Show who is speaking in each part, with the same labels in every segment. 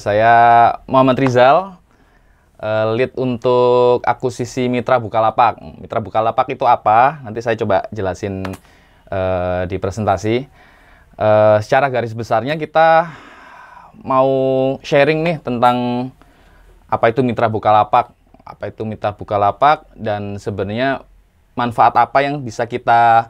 Speaker 1: Saya Muhammad Rizal, lead untuk akuisisi Mitra Bukalapak. Mitra Bukalapak itu apa? Nanti saya coba jelasin di presentasi. Secara garis besarnya kita mau sharing nih tentang apa itu Mitra Bukalapak, dan sebenarnya manfaat apa yang bisa kita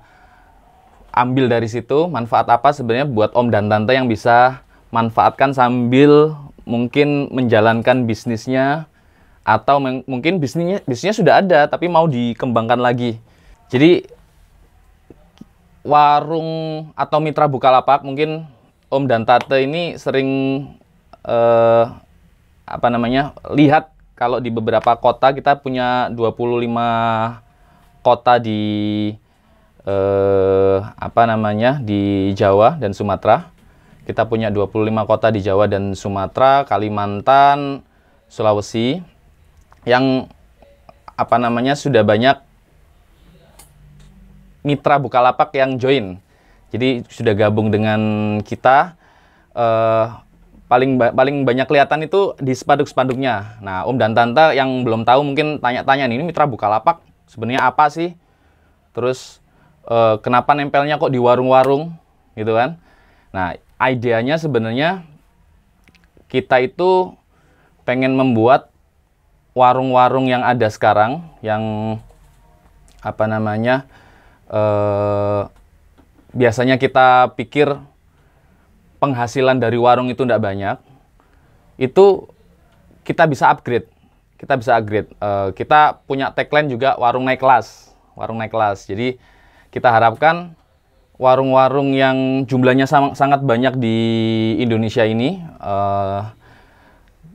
Speaker 1: ambil dari situ, manfaat apa sebenarnya buat Om dan Tante yang bisa manfaatkan sambil mungkin menjalankan bisnisnya, atau mungkin bisnisnya sudah ada tapi mau dikembangkan lagi. Jadi warung atau Mitra Bukalapak, mungkin Om dan Tante ini sering lihat kalau di beberapa kota, kita punya 25 kota di di Jawa dan Sumatera. Kita punya 25 kota di Jawa dan Sumatera, Kalimantan, Sulawesi, yang sudah banyak Mitra Bukalapak yang join. Jadi sudah gabung dengan kita. Paling banyak kelihatan itu di spanduk-spanduknya. Nah, Om dan Tante yang belum tahu mungkin tanya-tanya, ini Mitra Bukalapak sebenarnya apa sih? Terus kenapa nempelnya kok di warung-warung gitu kan? Nah, ideanya sebenarnya kita itu pengen membuat warung-warung yang ada sekarang, yang biasanya kita pikir penghasilan dari warung itu tidak banyak, itu kita bisa upgrade. Kita punya tagline juga, warung naik kelas. Jadi kita harapkan warung-warung yang jumlahnya sangat banyak di Indonesia ini,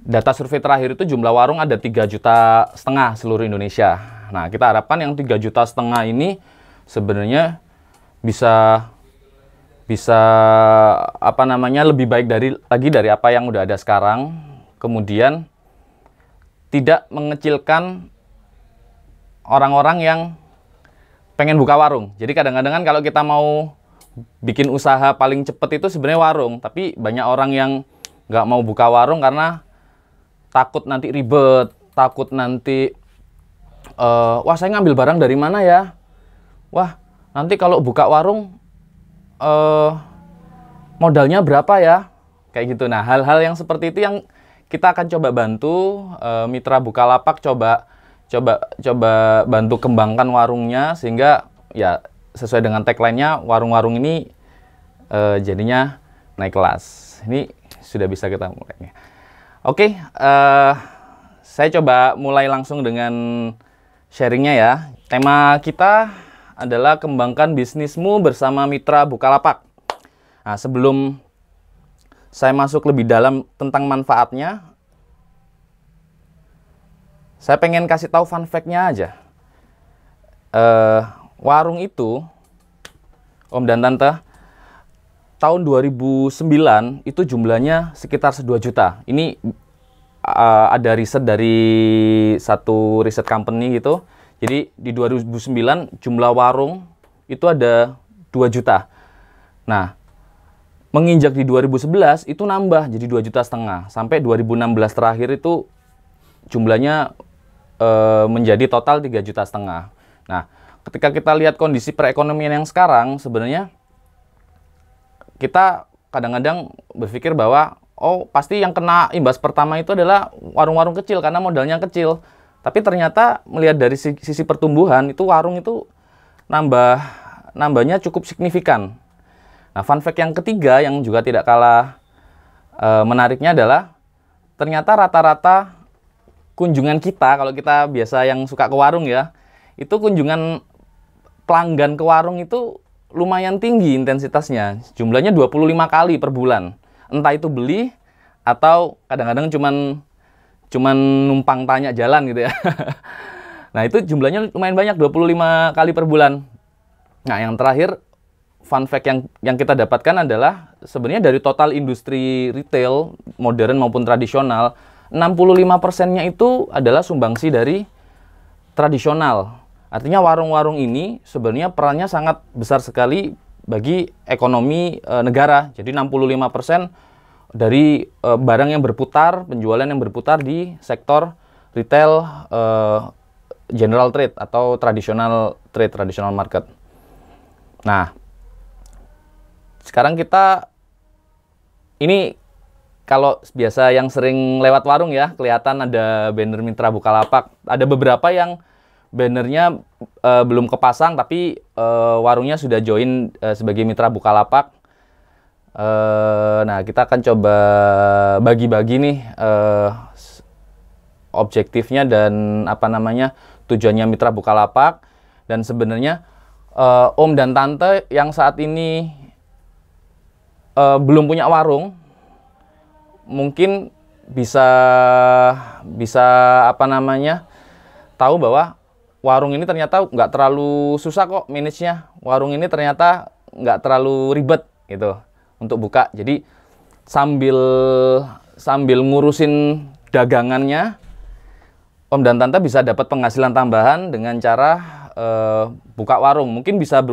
Speaker 1: data survei terakhir itu jumlah warung ada 3,5 juta seluruh Indonesia. Nah, kita harapkan yang 3,5 juta ini sebenarnya bisa lebih baik dari apa yang udah ada sekarang. Kemudian tidak mengecilkan orang-orang yang pengen buka warung. Jadi kadang-kadang kan kalau kita mau bikin usaha paling cepet itu sebenarnya warung, tapi banyak orang yang nggak mau buka warung karena takut nanti ribet, takut nanti wah, saya ngambil barang dari mana ya? Wah, nanti kalau buka warung modalnya berapa ya? Kayak gitu. Nah, hal-hal yang seperti itu yang kita akan coba bantu Mitra Bukalapak, coba bantu kembangkan warungnya, sehingga ya sesuai dengan tagline-nya, warung-warung ini jadinya naik kelas. Ini sudah bisa kita mulai. Oke, saya coba mulai langsung dengan sharingnya ya. Tema kita adalah kembangkan bisnismu bersama Mitra Bukalapak. Nah, sebelum saya masuk lebih dalam tentang manfaatnya, saya pengen kasih tahu fun fact-nya aja. Warung itu, Om dan Tante, tahun 2009 itu jumlahnya sekitar 2 juta. Ini ada riset dari satu riset company gitu. Jadi di 2009 jumlah warung itu ada 2 juta. Nah, menginjak di 2011 itu nambah jadi 2,5 juta. Sampai 2016 terakhir itu jumlahnya menjadi total 3,5 juta. Nah, ketika kita lihat kondisi perekonomian yang sekarang, sebenarnya kita kadang-kadang berpikir bahwa oh, pasti yang kena imbas pertama itu adalah warung-warung kecil karena modalnya kecil. Tapi ternyata melihat dari sisi pertumbuhan, itu warung itu nambahnya cukup signifikan. Nah, fun fact yang ketiga yang juga tidak kalah menariknya adalah ternyata rata-rata kunjungan kita, kalau kita biasa yang suka ke warung ya, itu kunjungan pelanggan ke warung itu lumayan tinggi intensitasnya. Jumlahnya 25 kali per bulan. Entah itu beli atau kadang-kadang cuman numpang tanya jalan gitu ya. Nah, itu jumlahnya lumayan banyak, 25 kali per bulan. Nah, yang terakhir fun fact yang kita dapatkan adalah sebenarnya dari total industri retail modern maupun tradisional, 65%-nya itu adalah sumbangsi dari tradisional. Artinya warung-warung ini sebenarnya perannya sangat besar sekali bagi ekonomi negara. Jadi 65% barang yang berputar, penjualan yang berputar di sektor retail, general trade atau traditional trade, traditional market. Nah, sekarang ini kalau biasa yang sering lewat warung ya, kelihatan ada banner Mitra Bukalapak. Ada beberapa yang bannernya belum kepasang, tapi warungnya sudah join sebagai Mitra Bukalapak. Nah, kita akan coba bagi-bagi nih objektifnya dan tujuannya Mitra Bukalapak. Dan sebenarnya Om dan Tante yang saat ini belum punya warung, mungkin bisa tahu bahwa warung ini ternyata nggak terlalu susah kok manage-nya. Warung ini ternyata nggak terlalu ribet gitu untuk buka. Jadi sambil ngurusin dagangannya, Om dan Tante bisa dapat penghasilan tambahan dengan cara buka warung. Mungkin bisa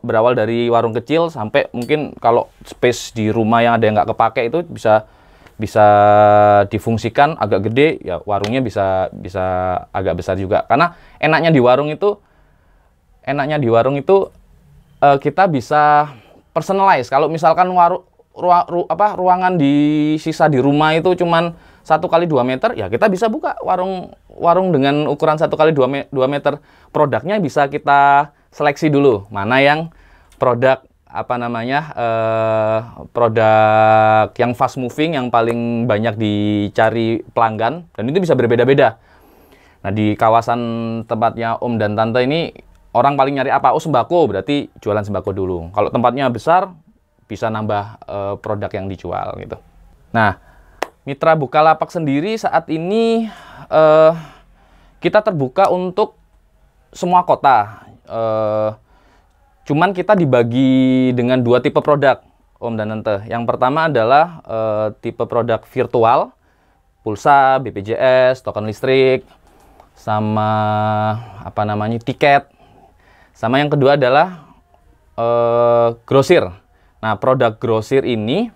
Speaker 1: berawal dari warung kecil sampai mungkin kalau space di rumah yang ada yang nggak kepake itu bisa difungsikan agak gede, ya warungnya bisa agak besar juga. Karena enaknya di warung itu kita bisa personalize. Kalau misalkan ruangan sisa di rumah itu cuman 1 kali 2 meter, ya kita bisa buka warung dengan ukuran 1 kali 2 meter. Produknya bisa kita seleksi dulu, mana yang produk produk yang fast moving, yang paling banyak dicari pelanggan, dan itu bisa berbeda-beda. Nah, di kawasan tempatnya Om dan Tante ini orang paling nyari apa? Oh, sembako, berarti jualan sembako dulu. Kalau tempatnya besar, bisa nambah produk yang dijual gitu. Nah, Mitra Bukalapak sendiri saat ini kita terbuka untuk semua kota. Cuman kita dibagi dengan 2 tipe produk, Om dan Tante. Yang pertama adalah tipe produk virtual, pulsa, BPJS, token listrik, sama tiket. Sama yang kedua adalah grosir. Nah, produk grosir ini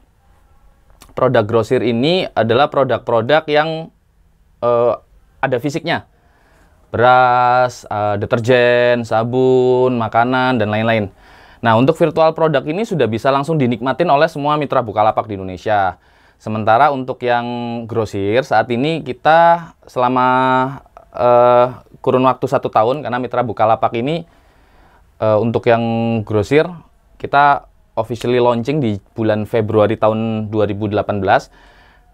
Speaker 1: adalah produk-produk yang ada fisiknya. Beras, deterjen, sabun, makanan, dan lain-lain. Nah, untuk virtual produk ini sudah bisa langsung dinikmatin oleh semua Mitra Bukalapak di Indonesia. Sementara untuk yang grosir, saat ini kita selama kurun waktu 1 tahun, karena Mitra Bukalapak ini untuk yang grosir, kita officially launching di bulan Februari tahun 2018.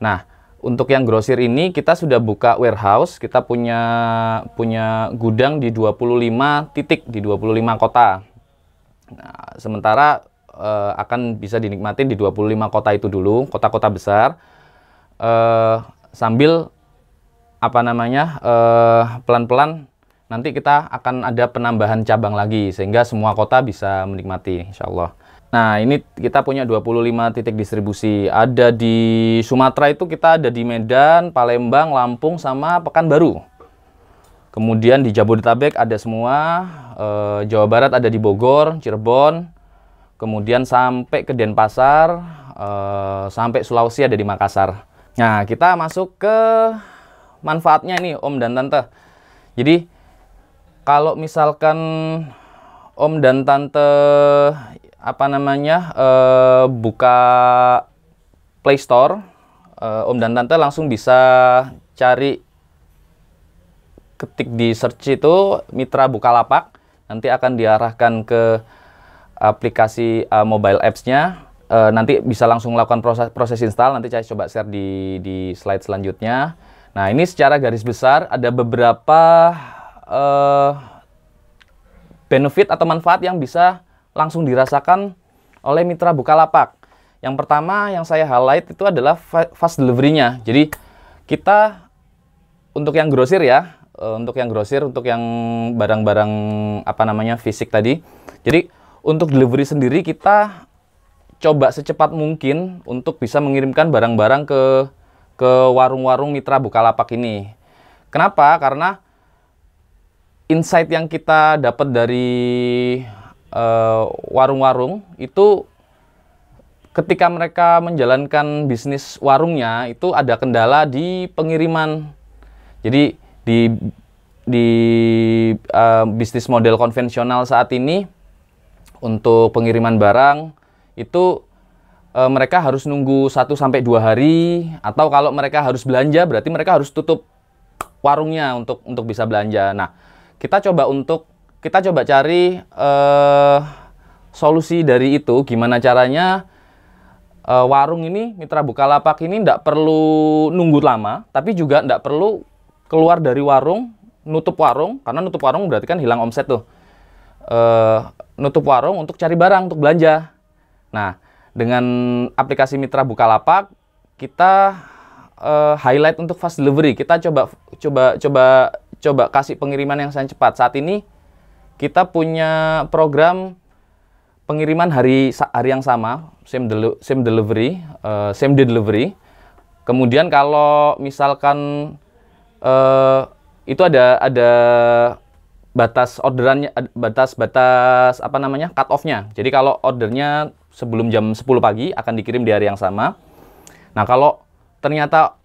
Speaker 1: Nah, untuk yang grosir ini kita sudah buka warehouse, kita punya gudang di 25 titik di 25 kota. Nah, sementara akan bisa dinikmatin di 25 kota itu dulu, kota-kota besar. Sambil pelan-pelan nanti kita akan ada penambahan cabang lagi sehingga semua kota bisa menikmati, insya Allah. Nah, ini kita punya 25 titik distribusi. Ada di Sumatera itu kita ada di Medan, Palembang, Lampung, sama Pekanbaru. Kemudian di Jabodetabek ada semua. Jawa Barat ada di Bogor, Cirebon. Kemudian sampai ke Denpasar, sampai Sulawesi ada di Makassar. Nah, kita masuk ke manfaatnya nih, Om dan Tante. Jadi, kalau misalkan Om dan Tante buka Play Store, Om dan Tante langsung bisa cari, ketik di search itu Mitra Bukalapak, nanti akan diarahkan ke aplikasi mobile apps-nya. Nanti bisa langsung melakukan proses install. Nanti saya coba share di slide selanjutnya. Nah, ini secara garis besar ada beberapa benefit atau manfaat yang bisa langsung dirasakan oleh Mitra Bukalapak. Yang pertama yang saya highlight itu adalah fast delivery-nya. Jadi kita untuk yang grosir ya, untuk yang barang-barang fisik tadi. Jadi untuk delivery sendiri kita coba secepat mungkin untuk bisa mengirimkan barang-barang ke warung-warung Mitra Bukalapak ini. Kenapa? Karena insight yang kita dapat dari warung-warung itu ketika mereka menjalankan bisnis warungnya itu ada kendala di pengiriman. Jadi di bisnis model konvensional saat ini untuk pengiriman barang itu mereka harus nunggu 1-2 hari, atau kalau mereka harus belanja berarti mereka harus tutup warungnya untuk bisa belanja. Nah, kita coba cari solusi dari itu. Gimana caranya warung ini, Mitra Bukalapak ini tidak perlu nunggu lama, tapi juga tidak perlu keluar dari warung, nutup warung, karena nutup warung berarti kan hilang omset tuh. Nutup warung untuk cari barang, untuk belanja. Nah, dengan aplikasi Mitra Bukalapak, kita highlight untuk fast delivery. Kita coba kasih pengiriman yang sangat cepat. Saat ini kita punya program pengiriman hari yang sama, same day delivery. Kemudian kalau misalkan itu ada batas orderannya, batas apa namanya, cut off-nya. Jadi kalau ordernya sebelum jam 10 pagi akan dikirim di hari yang sama. Nah, kalau ternyata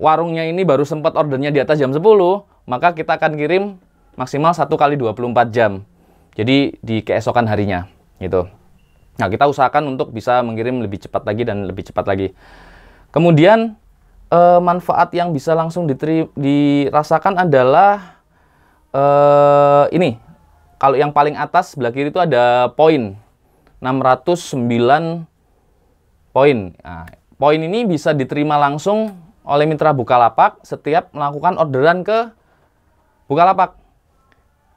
Speaker 1: warungnya ini baru sempat ordernya di atas jam 10, maka kita akan kirim maksimal 1 kali 24 jam. Jadi di keesokan harinya gitu. Nah, kita usahakan untuk bisa mengirim lebih cepat lagi dan lebih cepat lagi. Kemudian manfaat yang bisa langsung dirasakan adalah ini. Kalau yang paling atas sebelah kiri itu ada poin 609 poin. Nah, poin ini bisa diterima langsung oleh Mitra Bukalapak setiap melakukan orderan ke Bukalapak.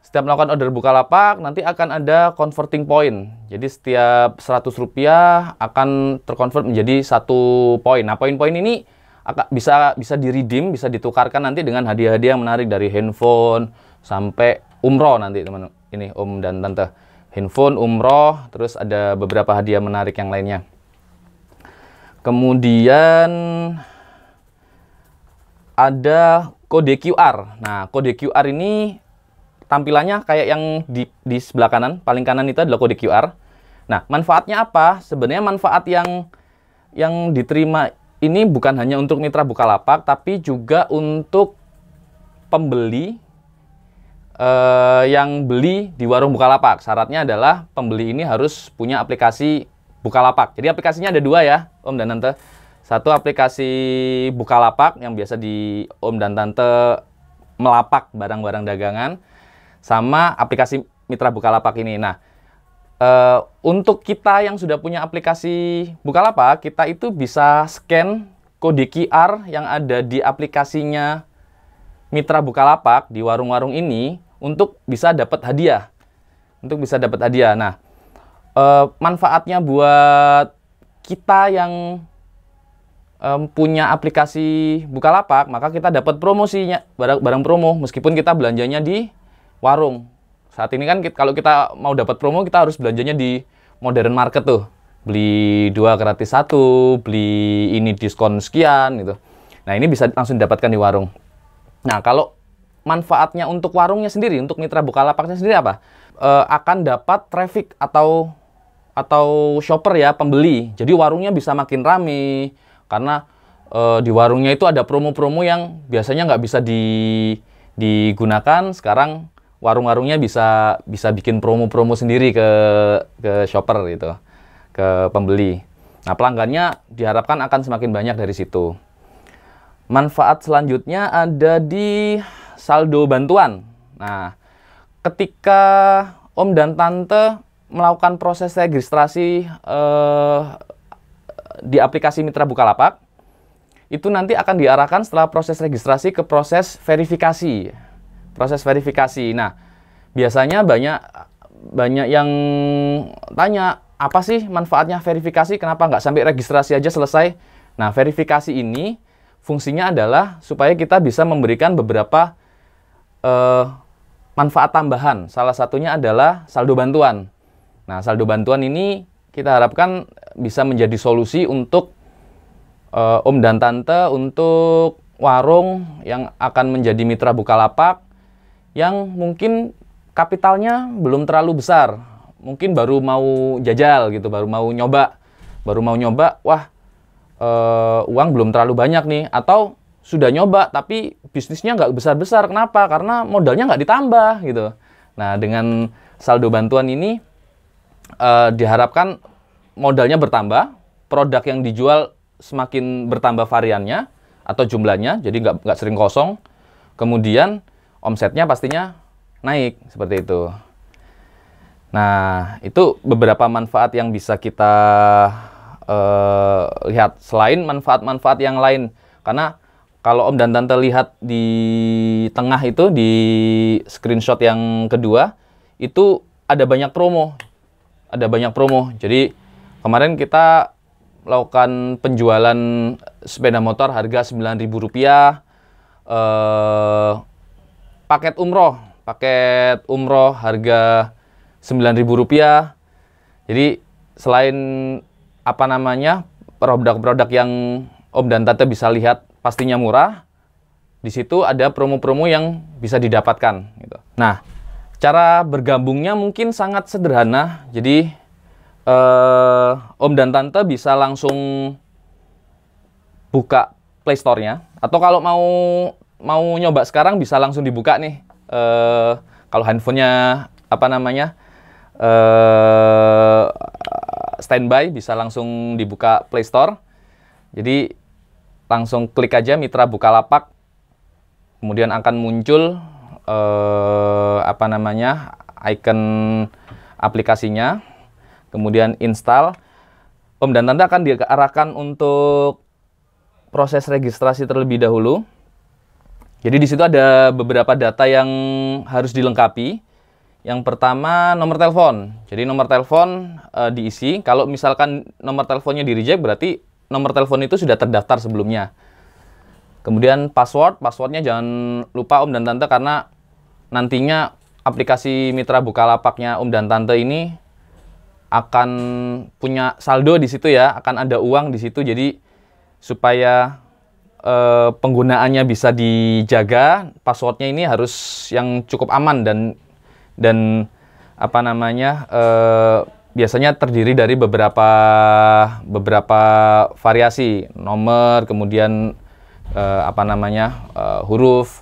Speaker 1: Setiap melakukan order Bukalapak nanti akan ada converting point. Jadi setiap Rp100 akan terkonvert menjadi 1 poin. Nah, poin-poin ini bisa di-redeem, bisa ditukarkan nanti dengan hadiah-hadiah yang menarik, dari handphone sampai umroh nanti, teman ini Om dan Tante. Handphone, umroh, terus ada beberapa hadiah menarik yang lainnya. Kemudian ada kode QR. Nah, kode QR ini tampilannya kayak yang di sebelah kanan, paling kanan itu adalah kode QR. Nah, manfaatnya apa? Sebenarnya manfaat yang diterima ini bukan hanya untuk Mitra Bukalapak, tapi juga untuk pembeli yang beli di warung Bukalapak. Syaratnya adalah pembeli ini harus punya aplikasi Bukalapak. Jadi aplikasinya ada 2 ya, Om dan Tante. Satu aplikasi Bukalapak yang biasa di Om dan Tante melapak barang-barang dagangan, sama aplikasi Mitra Bukalapak ini. Nah, untuk kita yang sudah punya aplikasi Bukalapak, kita itu bisa scan kode QR yang ada di aplikasinya Mitra Bukalapak di warung-warung ini untuk bisa dapat hadiah. Nah, manfaatnya buat kita yang punya aplikasi Bukalapak, maka kita dapat promosinya, barang promo, meskipun kita belanjanya di warung. Saat ini kan kalau kita mau dapat promo, kita harus belanjanya di modern market tuh. Beli 2 gratis 1, beli ini diskon sekian gitu. Nah, ini bisa langsung didapatkan di warung. Nah, kalau manfaatnya untuk warungnya sendiri, untuk Mitra Bukalapaknya sendiri apa? Akan dapat traffic atau shopper ya, pembeli. Jadi warungnya bisa makin rame karena di warungnya itu ada promo-promo yang biasanya nggak bisa digunakan. Sekarang warung-warungnya bisa bikin promo-promo sendiri ke shopper gitu, ke pembeli. Nah, pelanggannya diharapkan akan semakin banyak dari situ. Manfaat selanjutnya ada di saldo bantuan. Nah, ketika Om dan Tante melakukan proses registrasi di aplikasi Mitra Bukalapak, itu nanti akan diarahkan setelah proses registrasi ke proses verifikasi. Nah, biasanya banyak yang tanya, apa sih manfaatnya verifikasi? Kenapa nggak sampai registrasi aja selesai? Nah, verifikasi ini fungsinya adalah supaya kita bisa memberikan beberapa manfaat tambahan. Salah satunya adalah saldo bantuan. Nah, saldo bantuan ini kita harapkan bisa menjadi solusi untuk Om dan Tante, untuk warung yang akan menjadi Mitra Bukalapak yang mungkin kapitalnya belum terlalu besar. mungkin baru mau jajal gitu, baru mau nyoba, wah uang belum terlalu banyak nih, atau sudah nyoba tapi bisnisnya nggak besar-besar. Kenapa? Karena modalnya nggak ditambah gitu. Nah, dengan saldo bantuan ini diharapkan modalnya bertambah, produk yang dijual semakin bertambah variannya atau jumlahnya, jadi nggak sering kosong. Kemudian omsetnya pastinya naik, seperti itu. Nah, itu beberapa manfaat yang bisa kita lihat selain manfaat-manfaat yang lain. Karena kalau Om dan Tante lihat di tengah itu, di screenshot yang kedua, itu ada banyak promo. Jadi kemarin kita melakukan penjualan sepeda motor harga Rp9.000, paket umroh harga Rp9.000. Jadi selain produk-produk yang Om dan Tante bisa lihat pastinya murah, di situ ada promo-promo yang bisa didapatkan gitu. Nah, cara bergabungnya mungkin sangat sederhana. Jadi Om dan Tante bisa langsung buka Play Store-nya, atau kalau mau nyoba sekarang bisa langsung dibuka nih. Kalau handphonenya standby, bisa langsung dibuka Play Store. Jadi langsung klik aja Mitra Bukalapak, kemudian akan muncul icon aplikasinya, kemudian install. Om dan Tante akan diarahkan untuk proses registrasi terlebih dahulu. Jadi di situ ada beberapa data yang harus dilengkapi. Yang pertama, nomor telepon. Jadi nomor telepon diisi. Kalau misalkan nomor teleponnya di-reject, berarti nomor telepon itu sudah terdaftar sebelumnya. Kemudian passwordnya jangan lupa Om dan Tante, karena nantinya aplikasi Mitra Bukalapaknya Om dan Tante ini akan punya saldo di situ ya, akan ada uang di situ. Jadi supaya penggunaannya bisa dijaga, passwordnya ini harus yang cukup aman dan biasanya terdiri dari beberapa variasi nomor, kemudian huruf,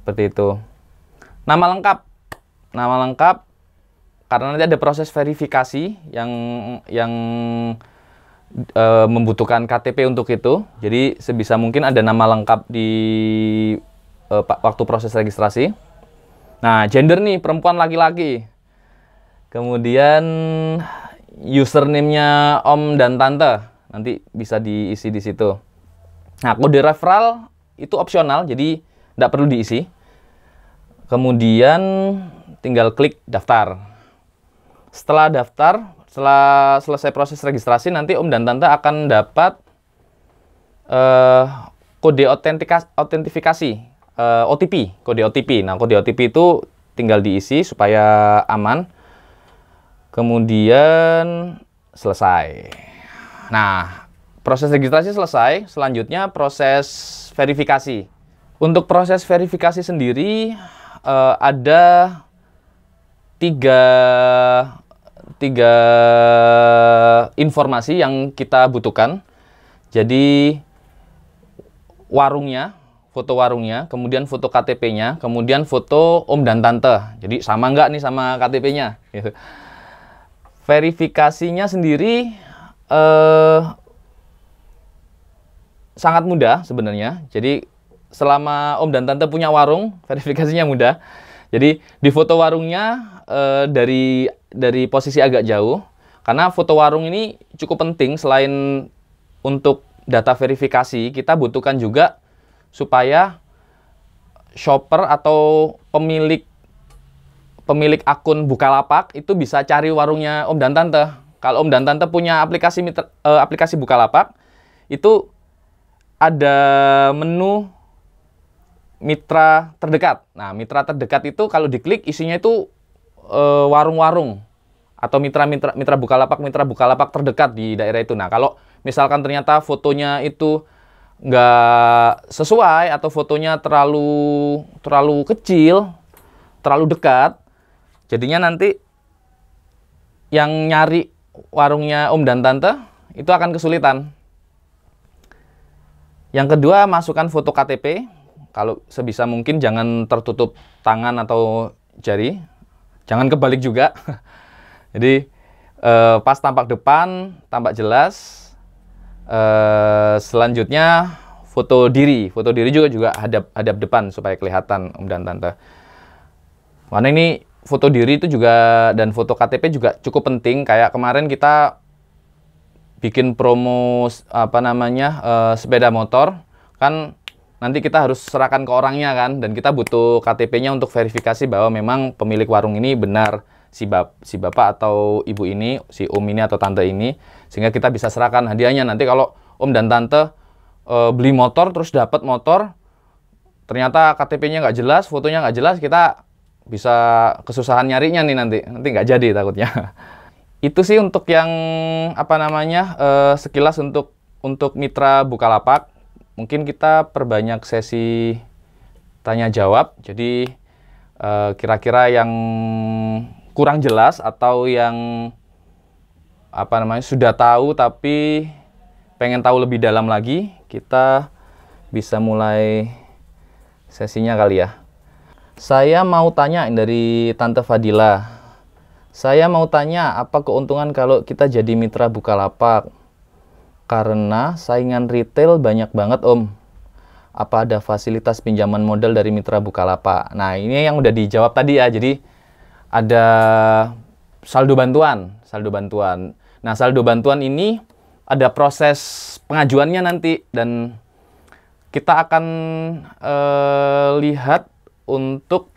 Speaker 1: seperti itu. Nama lengkap karena nanti ada proses verifikasi yang membutuhkan KTP untuk itu. Jadi sebisa mungkin ada nama lengkap di waktu proses registrasi. Nah, gender nih, perempuan laki-laki. Kemudian username-nya Om dan Tante nanti bisa diisi di situ. Nah, kode referral itu opsional, jadi tidak perlu diisi. Kemudian tinggal klik daftar. Setelah selesai proses registrasi, nanti Om dan Tante akan dapat kode autentifikasi, kode OTP. Nah, kode OTP itu tinggal diisi supaya aman. Kemudian selesai. Nah, proses registrasi selesai. Selanjutnya proses verifikasi. Untuk proses verifikasi sendiri ada tiga informasi yang kita butuhkan. Jadi foto warungnya, kemudian foto KTP-nya, kemudian foto Om dan Tante. Jadi sama nggak nih sama KTP-nya? Gitu. Verifikasinya sendiri sangat mudah sebenarnya. Jadi selama Om dan Tante punya warung, verifikasinya mudah. Jadi di foto warungnya dari posisi agak jauh, karena foto warung ini cukup penting. Selain untuk data verifikasi, kita butuhkan juga supaya shopper atau pemilik akun Bukalapak itu bisa cari warungnya Om dan Tante. Kalau Om dan Tante punya aplikasi Bukalapak, itu ada menu mitra terdekat. Nah, mitra terdekat itu kalau diklik isinya itu warung-warung atau mitra Bukalapak terdekat di daerah itu. Nah, kalau misalkan ternyata fotonya itu nggak sesuai atau fotonya terlalu kecil, terlalu dekat, jadinya nanti yang nyari warungnya Om dan Tante itu akan kesulitan. Yang kedua, masukkan foto KTP. Kalau sebisa mungkin jangan tertutup tangan atau jari. Jangan kebalik juga. Jadi pas tampak depan, tampak jelas. Selanjutnya foto diri. Foto diri juga hadap depan supaya kelihatan Om dan Tante. Karena ini foto diri itu juga dan foto KTP juga cukup penting. Kayak kemarin kita bikin promo sepeda motor, kan nanti kita harus serahkan ke orangnya kan, dan kita butuh KTP-nya untuk verifikasi bahwa memang pemilik warung ini benar si bapak atau ibu ini, si om ini atau tante ini, sehingga kita bisa serahkan hadiahnya. Nanti kalau om dan tante beli motor terus dapat motor, ternyata KTP-nya nggak jelas, fotonya nggak jelas, kita bisa kesusahan nyarinya nih nanti nggak jadi takutnya. Itu sih untuk yang sekilas untuk mitra Bukalapak. Mungkin kita perbanyak sesi tanya jawab. Jadi kira-kira yang kurang jelas atau yang sudah tahu tapi pengen tahu lebih dalam lagi, kita bisa mulai sesinya kali ya. Saya mau tanya dari Tante Fadila. Saya mau tanya, apa keuntungan kalau kita jadi mitra Bukalapak? Karena saingan retail banyak banget, Om. Apa ada fasilitas pinjaman modal dari mitra Bukalapak? Nah, ini yang udah dijawab tadi ya. Jadi ada saldo bantuan. Nah, saldo bantuan ini ada proses pengajuannya nanti, dan kita akan lihat untuk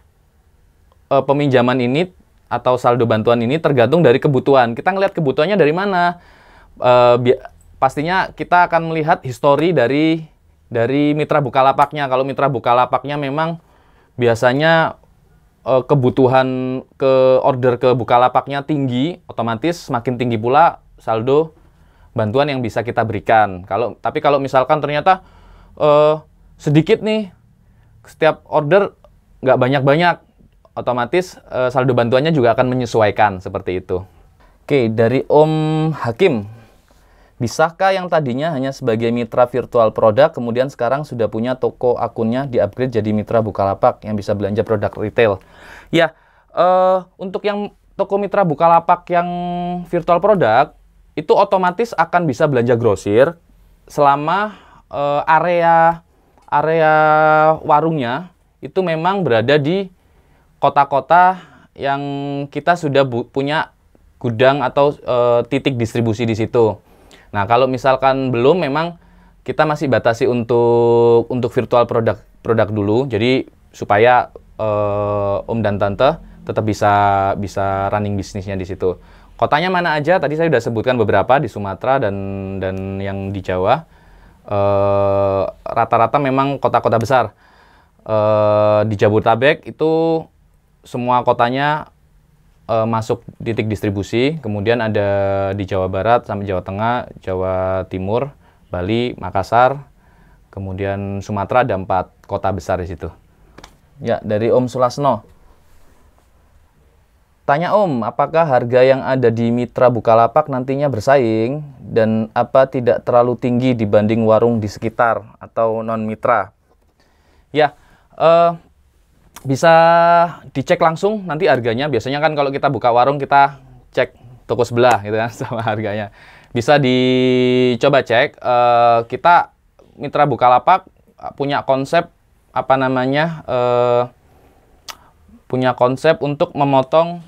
Speaker 1: peminjaman ini atau saldo bantuan ini tergantung dari kebutuhan. Kita ngelihat kebutuhannya dari mana. Pastinya kita akan melihat histori dari mitra Bukalapaknya. Kalau mitra Bukalapaknya memang biasanya kebutuhan order ke Bukalapaknya tinggi, otomatis semakin tinggi pula saldo bantuan yang bisa kita berikan. Tapi kalau misalkan ternyata sedikit nih, setiap order nggak banyak-banyak, otomatis saldo bantuannya juga akan menyesuaikan seperti itu. Oke, dari Om Hakim. Bisakah yang tadinya hanya sebagai mitra virtual produk, kemudian sekarang sudah punya toko akunnya di-upgrade jadi mitra Bukalapak yang bisa belanja produk retail? Ya, untuk yang toko mitra Bukalapak yang virtual produk, itu otomatis akan bisa belanja grosir selama area warungnya itu memang berada di kota-kota yang kita sudah punya gudang atau titik distribusi di situ. Nah, kalau misalkan belum, memang kita masih batasi untuk virtual produk dulu. Jadi supaya Om dan Tante tetap bisa running bisnisnya di situ. Kotanya mana aja? Tadi saya sudah sebutkan beberapa di Sumatera dan yang di Jawa. Rata-rata memang kota-kota besar. Di Jabodetabek itu semua kotanya masuk titik distribusi, kemudian ada di Jawa Barat sampai Jawa Tengah, Jawa Timur, Bali, Makassar, kemudian Sumatera ada 4 kota besar di situ. Ya, dari Om Sulasno. Tanya Om, apakah harga yang ada di mitra Bukalapak nantinya bersaing dan apa tidak terlalu tinggi dibanding warung di sekitar atau non-mitra? Ya, bisa dicek langsung nanti harganya. Biasanya kan kalau kita buka warung kita cek toko sebelah gitu kan sama harganya. Bisa dicoba cek. Kita mitra Bukalapak punya konsep punya konsep untuk memotong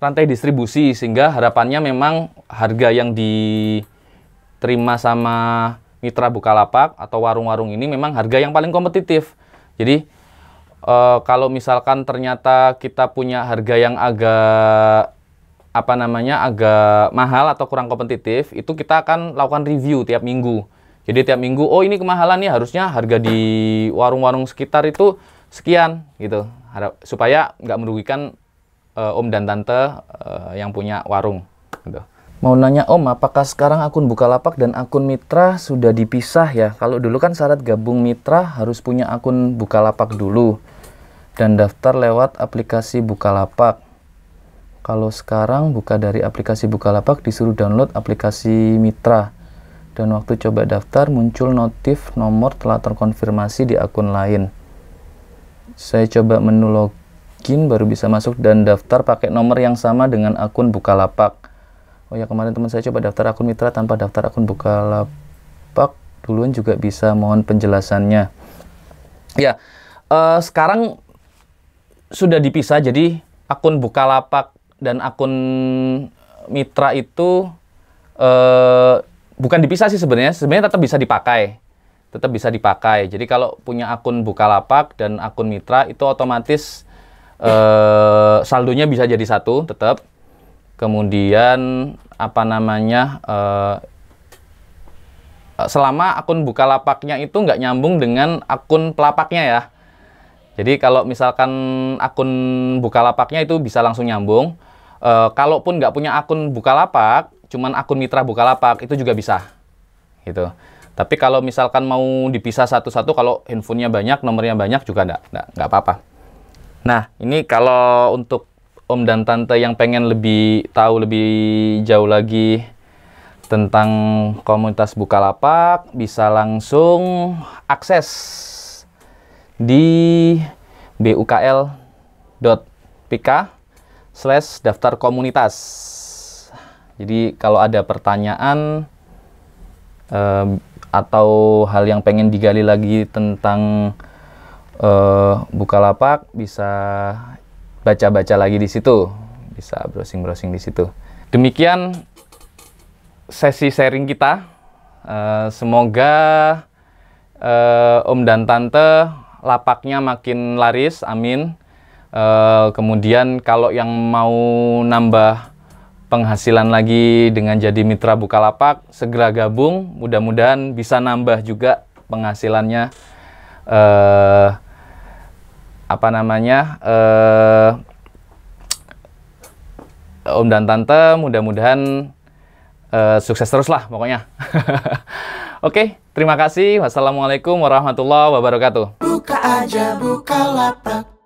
Speaker 1: rantai distribusi, sehingga harapannya memang harga yang diterima sama mitra Bukalapak atau warung-warung ini memang harga yang paling kompetitif. Jadi kalau misalkan ternyata kita punya harga yang agak agak mahal atau kurang kompetitif, itu kita akan lakukan review tiap minggu. Jadi tiap minggu, oh ini kemahalan nih, harusnya harga di warung-warung sekitar itu sekian gitu, supaya nggak merugikan Om dan Tante yang punya warung gitu. Mau nanya Om, apakah sekarang akun Bukalapak dan akun mitra sudah dipisah ya? Kalau dulu kan syarat gabung mitra harus punya akun Bukalapak dulu dan daftar lewat aplikasi Bukalapak. Kalau sekarang buka dari aplikasi Bukalapak disuruh download aplikasi Mitra. Dan waktu coba daftar muncul notif nomor telah terkonfirmasi di akun lain. Saya coba menu login baru bisa masuk dan daftar pakai nomor yang sama dengan akun Bukalapak. Oh ya, kemarin teman saya coba daftar akun Mitra tanpa daftar akun Bukalapak. Duluan juga bisa, mohon penjelasannya. Ya, sekarang sudah dipisah, jadi akun Bukalapak dan akun Mitra itu bukan dipisah sih sebenarnya tetap bisa dipakai. Tetap bisa dipakai. Jadi kalau punya akun Bukalapak dan akun Mitra itu otomatis saldonya bisa jadi satu tetap. Kemudian apa namanya, selama akun Bukalapaknya itu nggak nyambung dengan akun pelapaknya ya. Jadi kalau misalkan akun Bukalapaknya itu bisa langsung nyambung. Kalaupun nggak punya akun Bukalapak, cuman akun Mitra Bukalapak itu juga bisa, gitu. Tapi kalau misalkan mau dipisah satu-satu, kalau handphonenya banyak, nomornya banyak juga nggak apa-apa. Nah, ini kalau untuk Om dan Tante yang pengen tahu lebih jauh lagi tentang komunitas Bukalapak, bisa langsung akses di bukl.pk/daftar komunitas. Jadi kalau ada pertanyaan atau hal yang pengen digali lagi tentang Bukalapak, bisa baca-baca lagi di situ, bisa browsing-browsing di situ. Demikian sesi sharing kita. Semoga Om dan Tante lapaknya makin laris, amin. Kemudian kalau yang mau nambah penghasilan lagi dengan jadi mitra Bukalapak, segera gabung, mudah-mudahan bisa nambah juga penghasilannya. Om dan Tante mudah-mudahan sukses terus lah pokoknya. Oke, terima kasih. Wassalamualaikum warahmatullahi wabarakatuh.
Speaker 2: Buka aja Bukalapak.